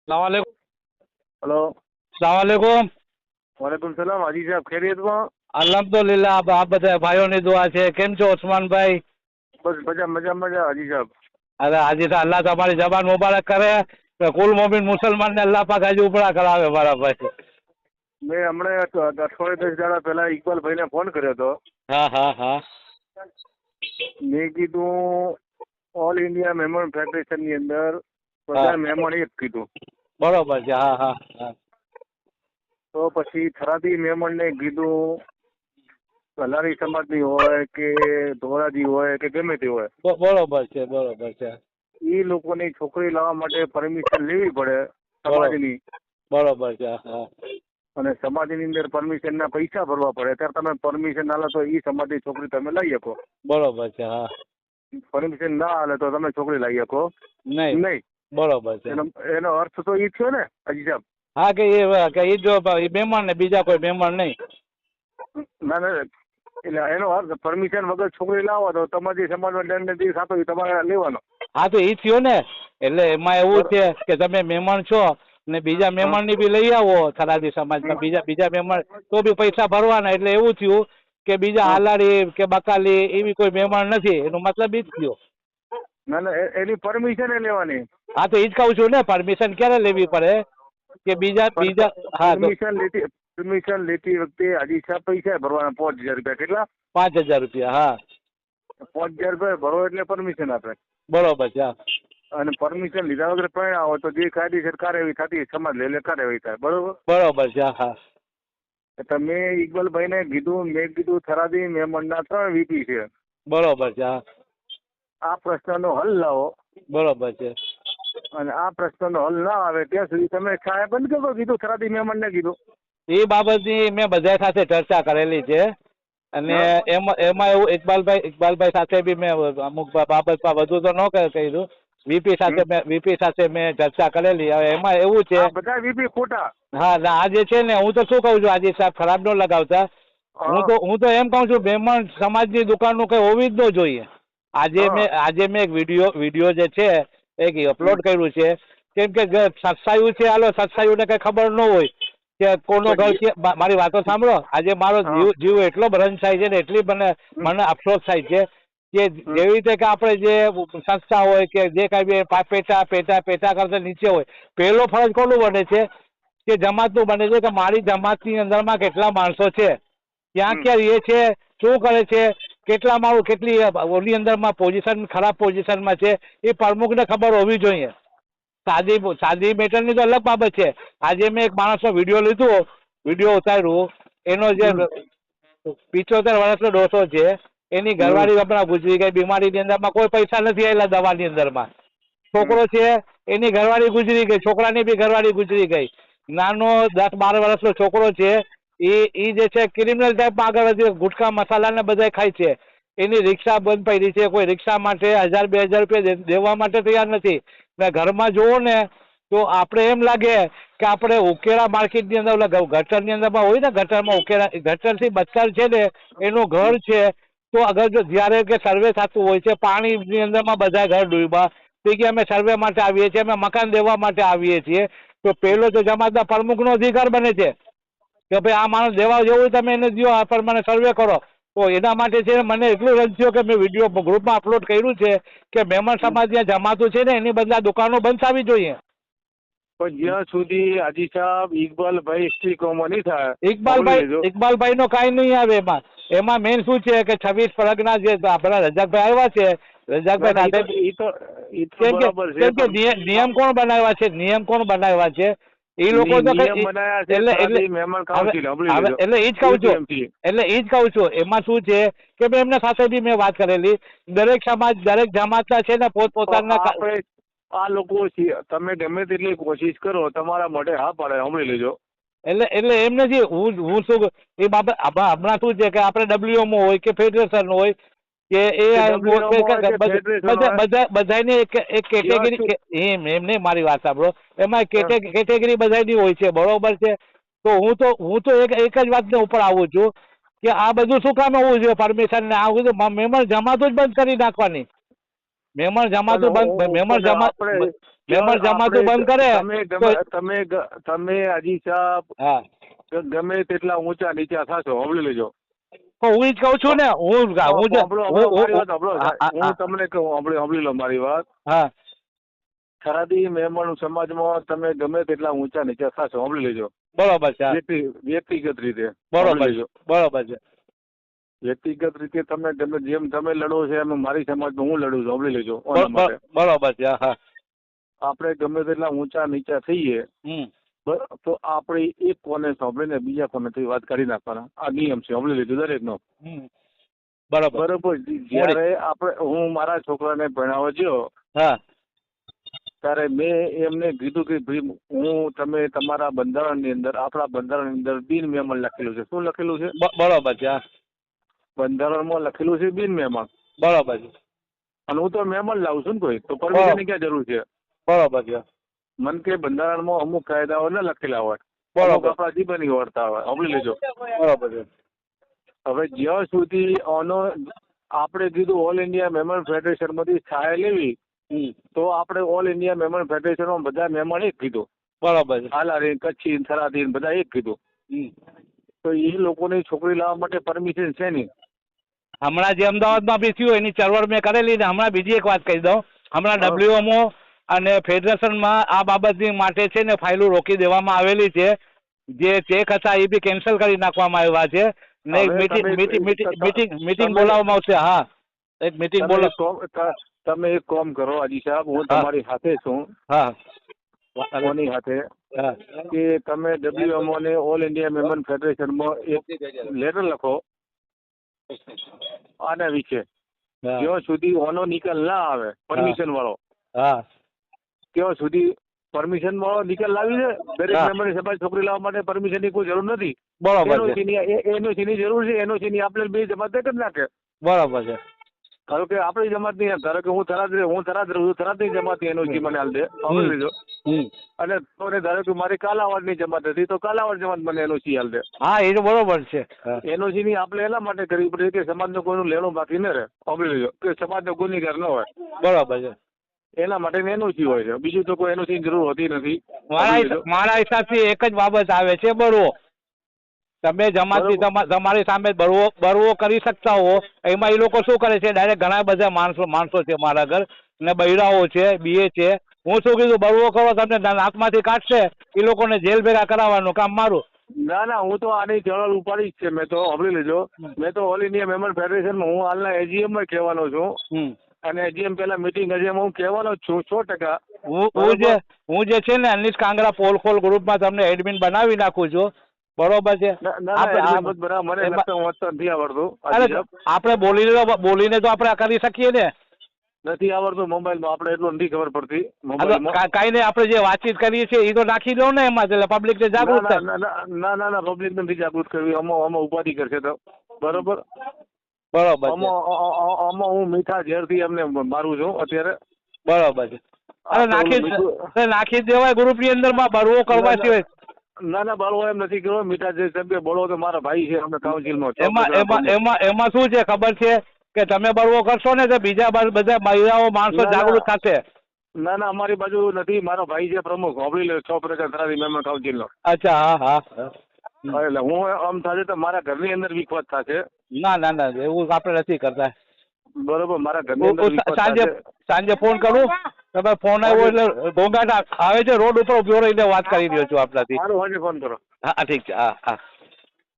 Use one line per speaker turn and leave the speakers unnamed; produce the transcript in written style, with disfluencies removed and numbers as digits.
सलामकुम।
हेलो।
सलामकुम।
वालेकुम सलाम। हाजी साहब खैरियत में?
अल्हम्दुलिल्लाह। आप बताए, भाइयों ने दुआ છે। કેમ છો ઉસ્માન ભાઈ?
बस मजा मजा मजा हाजी साहब।
अरे हाजी साहब, अल्लाह તમારી જબાન મુબારક કરે કે કુલ મોમિન મુસલમાનને અલ્લાહ પાક હાજી ઉપરા કરાવે મારા ભાઈ।
મેં હમણાં અઠવાડિયે 10 દાડા પહેલા ઇકબાલભાઈને ફોન કર્યો હતો।
હા હા હા
મેં કીધું ઓલ ઇન્ડિયા મહેમાન ફેડરેશનની અંદર
હા
બધા મહેમાન એક કીધું।
બરોબર છે। હા હા હા
તો પછી થરાદી મહેમાનને કીધું કલારી સમાજની હોય કે ધોરાજી હોય કે ગમે તે હોય,
બરોબર છે બરોબર છે
એ લોકોની છોકરી લાવવા માટે પરમિશન લેવી પડે
બરોબર
સમાજની।
બરોબર છે। હા
અને સમાજની અંદર પરમિશનના પૈસા ભરવા પડે। ત્યારે તમે પરમિશન ના લો તો એ સમાજની છોકરી તમે લઈ શકો।
બરોબર છે। હા
પરમિશન ના હાલે તો તમે છોકરી લઈ શકો
નહીં।
નહીં।
બરોબર છે।
એનો અર્થ તો એ થયો ને હાજી સાહેબ?
હા કે એ જો એ મહેમાન ને બીજા કોઈ મહેમાન નહીં।
ના ના, એટલે એનો અર્થ પરમિશન વગર છોકરી લાવો તો તમારી સમાજનો દંડ જે થતો એ તમારે લેવાનો।
હા તો એ થયો ને। એટલે એમાં એવું છે કે તમે મહેમાન છો ને બીજા
હા
મહેમાન ની બી લઈ આવો થરાદી સમાજના બીજા બીજા મહેમાન તો બી પૈસા ભરવાના। એટલે એવું થયું કે બીજા
હા
હાલારી કે બકાલી એવી કોઈ મહેમાન નથી, એનો મતલબ ઈ જ થયો।
ના ના, એની પરમિશન એ લેવાની।
હા તો ઈ જ કહું છું ને, પરમિશન ક્યારે લેવી પડે કે બીજા બીજા। હા તો
પરમિશન લેતી વખતે હાજી સાહેબ પૈસા ભરવાના 5000 રૂપિયા। કેટલા?
5000 રૂપિયા। હા
5000 રૂપિયા ભરો એટલે પરમિશન આપે।
બરોબર છે। હા
અને પરમિશન લીધા વગર પરિણામ હોય તો જે કાયદેસર કાર્યવાહી થતી સમાજ લે એટલે કાર્યવાહી થાય। બરોબર?
બરોબર છે। હા
તમે ઇકબાલભાઈને કીધું, મેં કીધું થરાદી મહેમાનના 3 વીપી છે।
બરોબર છે। હા
આ પ્રશ્નનો હલ લાવો।
બરોબર છે।
અને આ પ્રશ્નનો હલ ના આવે ત્યાં સુધી તમે છાયા બંધ કરો કીધું થરાદી મહેમાનને કીધું।
એ બાબતની મેં બધા સાથે ચર્ચા કરેલી છે। અને
હા
એમાં એવું ઇકબાલભાઈ સાથે બી મેં અમુક બાબતમાં વધુ તો ન કર્યું। વીપી સાથે મેં ચર્ચા કરેલી। હવે એમાં એવું છે,
આ બધા વીપી ખોટા।
હા ના આ જે છે ને, હું તો શું કહું છું આજે સાહેબ, ખરાબ ન લગાવતા।
હા
હું તો એમ કહું છું મહેમાન સમાજની દુકાનનું કઈ હોવી જ ન જોઈએ।
હા
આજે મેં એક વિડીયો જે છે એક અપલોડ કર્યું છે। કેમ કે સત્સાયું છે, હાલો સત્સાયુંને કઈ ખબર ન હોય કે કોનો ઘર
પણ
છે। મારી વાતો સાંભળો। આજે મારો
હા
જીવ એટલો રંજ થાય છે ને, એટલી મને અફસોસ થાય છે કે જેવી રીતે કે આપણે જે સંસ્થા હોય કે જે કઈ બી પેટા કરતા નીચે હોય, પહેલો ફરજ કોનું બને છે કે જમાતનું બને છે કે મારી જમાતની અંદરમાં કેટલા માણસો છે, ક્યાં ક્યાં રહે છે, શું કરે છે, કેટલા મારું કેટલી ઓની અંદરમાં પોઝિશન ખરાબ પોઝિશનમાં છે, એ પ્રમુખને ખબર હોવી જોઈએ। સાદી મેટરની તો અલગ બાબત છે। આજે મેં એક માણસનો વિડીયો ઉતાર્યું। એનો જે 75 વર્ષનો ડોસો છે, એની ઘરવાળી હમણાં ગુજરી ગઈ। બીમારીની અંદરમાં કોઈ પૈસા નથી આવેલા દવાની અંદરમાં। છોકરો છે એની ઘરવાળી ગુજરી ગઈ, છોકરાની બી ઘરવાળી ગુજરી ગઈ। નાનો 10-12 વર્ષનો છોકરો છે, એ જે છે ક્રિમિનલ ટાઈપમાં આગળ વધી, ગુટખા મસાલા ને બધા ખાય છે। એની રિક્ષા બંધ પડી છે, કોઈ રિક્ષા માટે 1000-2000 રૂપિયા દેવા માટે તૈયાર નથી। ઘરમાં જોવો ને તો આપણે એમ લાગે કે આપણે ઉકેરા માર્કેટની અંદર ગટરની અંદરમાં હોય ને, ગટરમાં ઉકેરા ગટરથી બચકાર છે ને એનું ઘર છે। તો અગર જો જ્યારે કે સર્વે થતું હોય છે, પાણીની અંદરમાં બધા ઘર ડૂબ્યા, તો કે અમે સર્વે માટે આવીએ છીએ, અમે મકાન દેવા માટે આવીએ છીએ। તો પેલો તો જમાતના પ્રમુખનો અધિકાર બને છે કે ભાઈ આ માણસ દેવા જેવું તમે એને દો, આ પ્રમાણે સર્વે કરો। તો એના માટે છે મને એટલું રંજ થયો કે મેં વિડીયો ગ્રુપમાં અપલોડ કર્યું છે કે મહેમાન સમાજ જ્યાં જમાતું છે ને, એની બદલે દુકાનો બંધ થવી જોઈએ।
પણ જ્યાં સુધી હાજી સાહેબ ઇકબાલભાઈ સ્ટીકોમાં નહીં થાય,
ઇકબાલભાઈ નો કાંઈ નહીં આવે એમાં મેન શું છે કે 26 પરગના જે આપણા રજાકભાઈ આવ્યા છે, રજાકભાઈ સાથે કેમ કે નિયમ કોણ બનાવ્યા છે, નિયમ કોણ બનાવ્યા છે એ લોકો તો એટલે એ જ કહું છું એમાં શું છે કે ભાઈ એમના સાથે બી મેં વાત કરેલી। દરેક સમાજ દરેક જમાતના છે ને પોતપોતાના
આ લોકો તમે ગમે તેટલી કોશિશ કરો તમારા માટે હા પાડે, સાંભળી લેજો।
એટલે એમ નથી, હું શું એ બાબત હમણાં શું છે કે આપણે ડબ્લ્યુએમઓ હોય કે ફેડરેશન હોય કે બધાને એક કેટેગરી, એમ નહીં, મારી વાત સાંભળો, એમાં કેટેગરી બધાની હોય છે। બરોબર છે? તો હું તો એક જ વાતને ઉપર આવું છું કે આ બધું શું કામ હોવું જોઈએ પરમિશન ને આ બધું મહેમાન જમાતું જ બંધ કરી નાખવાની। મહેમાન જમાતું બંધ, મહેમાન જમાતું બંધ કરે
તમે હાજી સાહેબ
હા
ગમે તેટલા ઊંચા નીચા થશો સાંભળી લેજો.
તો હું જ કહું છું ને હું
તમને કહું સાંભળી લો મારી વાત.
હા
થરાદી મહેમાન સમાજમાં તમે ગમે તેટલા ઊંચા નીચા થશો સાંભળી લેજો.
બરોબર છે.
વ્યક્તિગત રીતે
બરોબર બરોબર છે.
વ્યક્તિગત રીતે તમે ગમે જેમ તમે લડો છો એમ મારી સમાજમાં હું લડું છું સાંભળી લેજો.
બરોબર છે. હા
આપણે ગમે તેટલા ઊંચા નીચા થઈએ તો આપણે એક કોને સાંભળીને બીજા કોનેથી વાત કાઢી નાખવાના. આ નિયમ છે સાંભળી લેજો દરેકનો.
બરોબર.
જયારે આપણે હું મારા છોકરાને ભણાવવા ગયો ત્યારે મેં એમને કીધું કે ભાઈ હું તમે તમારા બંધારણની અંદર આપણા બંધારણની અંદર બિન મહેમાન લખેલું છે. શું લખેલું છે?
બરોબર છે.
બંધારણમાં લખેલું છે બિન મહેમાન.
બરોબર છે.
અને હું તો મહેમાન લાવું છું ને કોઈ તો પરમિશન ની ક્યાં જરૂર છે?
બરોબર છે.
મન કે બંધારણમાં અમુક કાયદાઓ ન લખેલા હોય,
બરોબર
આપણા જીવનની વર્તા હોય સાંભળી લેજો.
બરોબર છે.
હવે જ્યાં સુધી આનો આપણે કીધું ઓલ ઇન્ડિયા મહેમાન ફેડરેશન માંથી સહાય લેવી તો આપણે ઓલ ઇન્ડિયા મહેમાન ફેડરેશન બધા મહેમાન એક કીધું.
બરોબર છે.
હાલારી કચ્છી થરાદી બધા એક કીધું. તો એ લોકોની છોકરી લાવવા માટે પરમિશન છે નહીં.
હમણાં જે અમદાવાદમાં બી થયું એની ચળવળ મેં કરેલી ને હમણાં બીજી એક વાત કહી દઉં. હમણાં WMO અને ફેડરેશનમાં આ બાબતની માટે છે ને ફાઇલો રોકી દેવામાં આવેલી છે. જે ચેક હતા એ બી કેન્સલ કરી નાખવામાં આવ્યા છે ને મીટિંગ બોલાવવામાં આવશે. હા એક મીટિંગ
તમે એક કામ કરો હાજી સાહેબ, હું તમારી સાથે છું.
હા
કોની સાથે કે તમે WMO ને ઓલ ઇન્ડિયા મહેમાન ફેડરેશનમાં એક લેટર લખો આના વિશે. જ્યાં સુધી ઓનો નિકાલ ના આવે પરમિશન વાળો ત્યાં સુધી પરમિશન વાળો નિકાલ લાવી છે. દરેક મહેમાન સમાજ છોકરી લાવવા માટે પરમિશન ની કોઈ જરૂર નથી.
બરોબર
એનઓસી ની જરૂર છે. એનઓસી ની આપણે બે જમાત કરી નાખે.
બરોબર છે.
ધારો કે આપણી જમાત ની ધારો કે હું થરાદ રહું છું, થરાદ ની જમાત ની એનઓસી મને હાલ દે સાંભળી લેજો. અને તો ધારો કે મારી કાલાવાડ ની જમાત હતી તો કાલાવાડ જમાત મને એનઓસી હાલ દે.
હા એ તો બરોબર છે.
એનઓસી ની આપણે એના માટે કરવી પડે કે સમાજનું કોઈનું લેણું બાકી ન રહે સાંભળી લેજો, કે સમાજનો ગુનેગાર ન હોય.
બરોબર છે.
એના માટે એનઓસી હોય છે. બીજું તો કોઈ એનઓસી ની જરૂર હોતી નથી.
મારા હિસાબથી એક જ બાબત આવે છે બળવો. તમે જમાતી તમારી સામે બળવો કરી શકતા હો. એમાં એ લોકો શું કરે છે ડાયરેક્ટ ઘણા બધા માણસો છે મારા ઘર ને બૈરાઓ છે બીએ છે. હું શું કીધું બળવો કરો તમને નાકમાંથી કાઢશે એ લોકોને જેલ ભેગા કરાવવાનું કામ મારું.
ના હું તો આની ચળવળ ઉપાડી જ છે. મેં તો સાંભળી લેજો, મેં તો ઓલ ઇન્ડિયા મહેમાન ફેડરેશનમાં હું હાલના એજીએમ માં કહેવાનો છું. અને એજીએમ પેલા મીટિંગ એજીએમ હું કહેવાનો જ છું 100%.
હું જે છે ને અનિશ કાંગરા પોલખોલ ગ્રુપમાં તમને એડમિન બનાવી નાખું છું. બરોબર છે. આપણે બોલીને તો આપણે કરી શકીએ ને.
નથી આવડતું મોબાઈલમાં, આપણે એટલું નથી ખબર પડતી.
કઈ નહીં, આપણે જે વાતચીત કરીએ છીએ એ તો નાખી દો ને એમાં, એટલે પબ્લિક ને જાગૃત થાય.
ના પબ્લિક નથી જાગૃત કરવી. આમાં ઉપાધિ કરશે તો બરોબર. આમાં હું મીઠા ઝેરથી એમને મારું છું અત્યારે.
બરોબર છે. નાખી દેવાય ગ્રુપ ની અંદર માં બળવો કરવા સિવાય.
ના બળવો એમ નથી કર્યો. મીઠા જે સભ્ય બળવો તો મારા ભાઈ છે અમને કાઉન્સિલમાં.
એમાં શું છે ખબર છે કે તમે બળવો કરશો ને તો બીજા બધા મહિલાઓ માણસો જાગૃત થશે.
ના અમારી બાજુ નથી. મારો ભાઈ છે પ્રમુખ સાંભળી લે 100% થરાદી મહેમાન કાઉન્સિલનો.
અચ્છા હા.
એટલે હું આમ થશે તો મારા ઘરની અંદર વિખવાદ થશે.
ના એવું આપણે નથી કરતા.
બરોબર. મારા ઘરની અંદર
સાંજે ફોન કરું. તમે ફોન આવ્યો એટલે ઘોંઘાટ આવે છે રોડ ઉપર ઉભો રહીને વાત કરી રહ્યો છું આપણાથી.
સારું ફોન કરો.
હા ઠીક છે. હા.